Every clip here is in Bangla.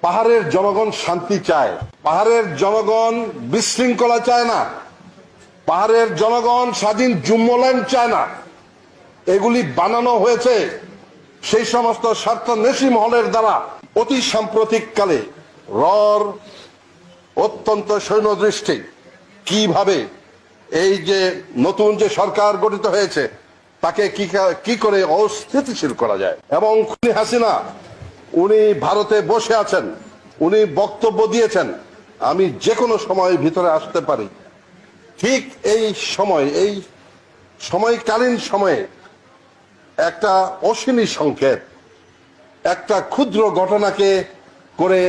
পাহাড়ের জনগণ শান্তি চায়, পাহাড়ের জনগণ বিশৃঙ্খলা চায় না, পাহাড়ের জনগণ স্বাধীন জুম্মল্যান্ড চায় না। এগুলি বানানো হয়েছে সেই সমস্ত স্বার্থন্বেষী মহলের দ্বারা। অতি সাম্প্রতিককালে রর অত্যন্ত সৈন্যদৃষ্টি কিভাবে এই যে নতুন যে সরকার গঠিত হয়েছে তাকে কি করে অস্থিতিশীল করা যায়। এবং খুনি হাসিনা উনি ভারতে বসে আছেন, উনি বক্তব্য দিয়েছেন আমি যে কোনো সময় ভিতরে আসতে পারি। ঠিক এই সময়কালীন সময়ে একটা অশ্বিনী সংকেত, একটা ক্ষুদ্র ঘটনাকে করে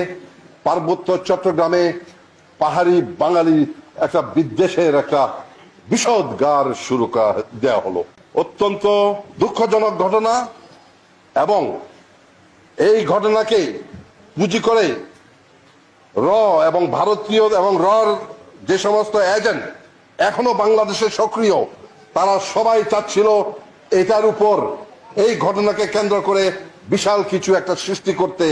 পার্বত্য চট্টগ্রামে পাহাড়ি বাঙালি একটা বিদ্বেষের একটা বিষোদগার শুরু দেওয়া হলো। অত্যন্ত দুঃখজনক ঘটনা। এবং এই ঘটনাকে পুঁজি করে এবং ভারতীয় এবং রর যে সমস্ত এজেন্ট এখনো বাংলাদেশে সক্রিয়, তারা সবাই চাচ্ছিল এটার উপর এই ঘটনাকে কেন্দ্র করে বিশাল কিছু একটা সৃষ্টি করতে,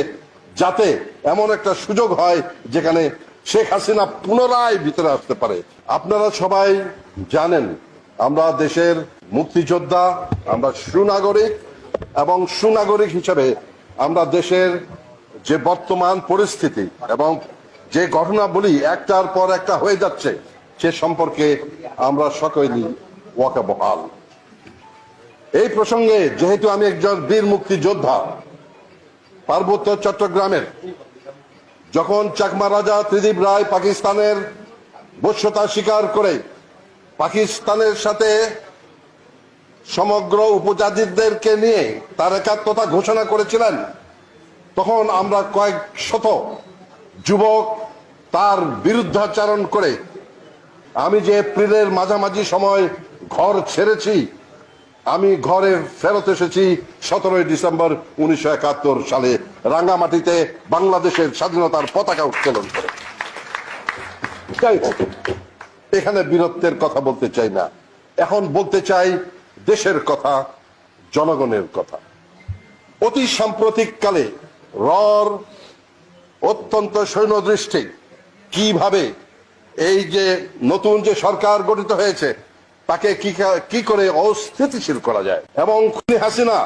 যাতে এমন একটা সুযোগ হয় যেখানে শেখ হাসিনা পুনরায় ভিতরে আসতে পারে। আপনারা সবাই জানেন আমরা দেশের মুক্তিযোদ্ধা, আমরা সুনাগরিক, এবং সুনাগরিক হিসেবে আমরা দেশের যে বর্তমান পরিস্থিতি এবং যে ঘটনাবলী একটার পর একটা হয়ে যাচ্ছে সে সম্পর্কে আমরা সকলেই ওয়াকিবহাল। এই প্রসঙ্গে যেহেতু আমি একজন বীর মুক্তিযোদ্ধা, পার্বত্য চট্টগ্রামের যখন চাকমা রাজা ত্রিদিব রায় পাকিস্তানের বশ্যতা স্বীকার করে পাকিস্তানের সাথে সমগ্র উপজাতিদেরকে নিয়ে তার একাত্মতা ঘোষণা করেছিলেন, তখন আমরা কয়েক শত যুবক তার বিরুদ্ধাচরণ করে আমি যে এপ্রিলের মাঝামাঝি সময় ঘর ছেড়েছি, আমি ঘরে ফেরত এসেছি 17 ডিসেম্বর 1971 সালে রাঙ্গামাটিতে বাংলাদেশের স্বাধীনতার পতাকা উত্তোলন করে। যাই হোক, এখানে বীরত্বের কথা বলতে চাই না, এখন বলতে চাই দেশের কথা, জনগণের কথা। অতি সাম্প্রতিককালে রর অত্যন্ত সৈন্যদৃষ্টি কিভাবে এই যে নতুন যে সরকার গঠিত হয়েছে তাকে কি করে অস্থিতিশীল করা যায়। এবং খুনি হাসিনা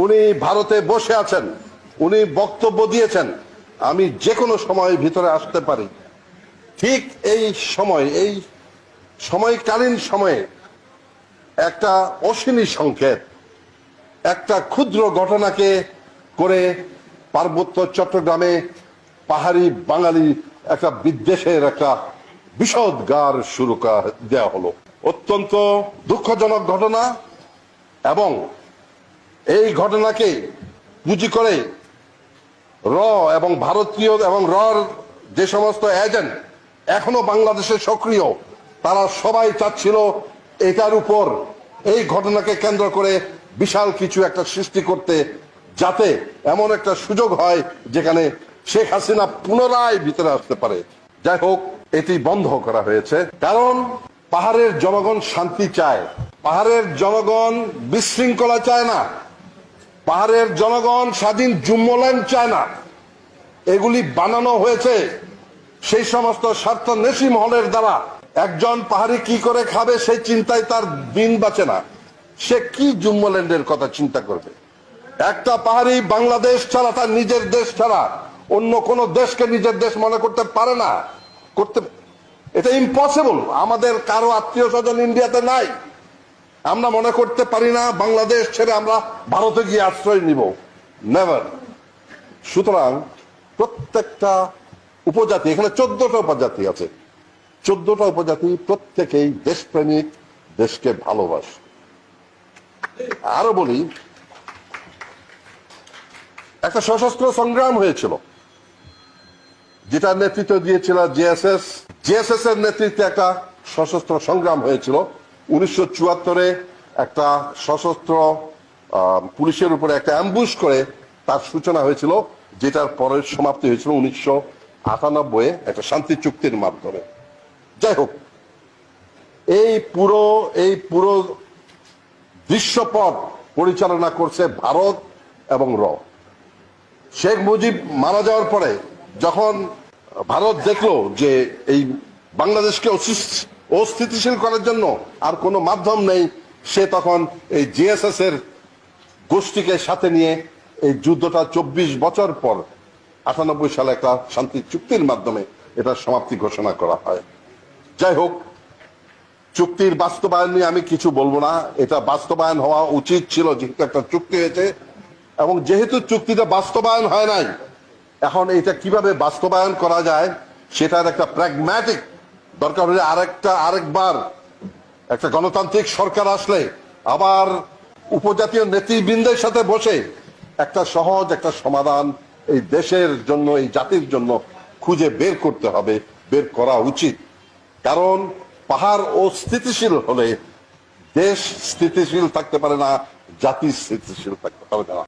উনি ভারতে বসে আছেন, উনি বক্তব্য দিয়েছেন আমি যে কোনো সময় ভিতরে আসতে পারি। ঠিক এই সময়কালীন সময়ে একটা অশ্বিনী সংকেত, একটা ক্ষুদ্র ঘটনাকে করে পার্বত্য চট্টগ্রামে পাহাড়ি বাঙালি একটা বিদ্বেষের একটা বিষোদগার শুরু দেওয়া হলো। অত্যন্ত দুঃখজনক ঘটনা। এবং এই ঘটনাকে পুঁজি করে এবং ভারতীয় এবং রর যে সমস্ত এজেন্ট এখনো বাংলাদেশে সক্রিয়, তারা সবাই চাচ্ছিল এটার উপর এই ঘটনাকে কেন্দ্র করে বিশাল কিছু একটা সৃষ্টি করতে, যাতে এমন একটা সুযোগ হয় যেখানে শেখ হাসিনা পুনরায় ভিতরে আসতে পারে। যাই হোক, এটি বন্ধ করা হয়েছে, কারণ পাহাড়ের জনগণ শান্তি চায়, পাহাড়ের জনগণ বিশৃঙ্খলা চায় না, পাহাড়ের জনগণ স্বাধীন জুম্মল্যান্ড চায় না। এগুলি বানানো হয়েছে সেই সমস্ত স্বার্থন্বেষী মহলের দ্বারা। একজন পাহাড়ি কি করে খাবে সেই চিন্তায় তার দিন বাঁচে না, সে কি জুম্মল্যান্ডের কথা চিন্তা করবে। একটা পাহাড়ি বাংলাদেশ ছাড়া, তার নিজের দেশ ছাড়া অন্য কোন দেশকে নিজের দেশ মনে করতে পারে না, এটা ইম্পসিবল। আমাদের কারো আত্মীয় স্বজন ইন্ডিয়াতে নাই, আমরা মনে করতে পারি না বাংলাদেশ ছেড়ে আমরা ভারতে গিয়ে আশ্রয় নিব, নেভার। সুতরাং প্রত্যেকটা উপজাতি, এখানে 14টা উপজাতি আছে, 14টা উপজাতি প্রত্যেকেই দেশপ্রেমিক, দেশকে ভালোবাসে। আরো বলি, একটা সশস্ত্র সংগ্রাম হয়েছিল যেটার নেতৃত্ব দিয়েছিল জিএসএস এর নেতৃত্বে একটা সশস্ত্র সংগ্রাম হয়েছিল 1974-এ। একটা সশস্ত্র পুলিশের উপরে একটা অ্যাম্বুশ করে তার সূচনা হয়েছিল, যেটার পরে সমাপ্তি হয়েছিল 1998-এ একটা শান্তি চুক্তির মাধ্যমে। যাই হোক, এই পুরো দৃশ্যপট পরিচালনা করছে ভারত এবং শেখ মুজিব মারা যাওয়ার পরে যখন ভারত দেখলো যে এই বাংলাদেশকে অস্থিতিশীল করার জন্য আর কোনো মাধ্যম নেই, সে তখন এই জিএসএস এর গোষ্ঠীকে সাথে নিয়ে এই যুদ্ধটা 24 বছর পর 98 সালে একটা শান্তি চুক্তির মাধ্যমে এটা সমাপ্তি ঘোষণা করা হয়। যাই হোক, চুক্তির বাস্তবায়ন নিয়ে আমি কিছু বলবো না, এটা বাস্তবায়ন হওয়া উচিত ছিল যেহেতু একটা চুক্তি হয়েছে, এবং যেহেতু চুক্তিটা বাস্তবায়ন হয় নাই, এখন এটা কিভাবে বাস্তবায়ন করা যায় সেটার একটা প্র্যাগম্যাটিক দরকার হলে আরেকবার একটা গণতান্ত্রিক সরকার আসলে আবার উপজাতীয় নেতৃবৃন্দের সাথে বসে একটা সহজ একটা সমাধান এই দেশের জন্য, এই জাতির জন্য খুঁজে বের করতে হবে, বের করা উচিত। কারণ পাহাড় অস্থিতিশীল হলে দেশ স্থিতিশীল থাকতে পারে না, জাতি স্থিতিশীল থাকতে পারে না।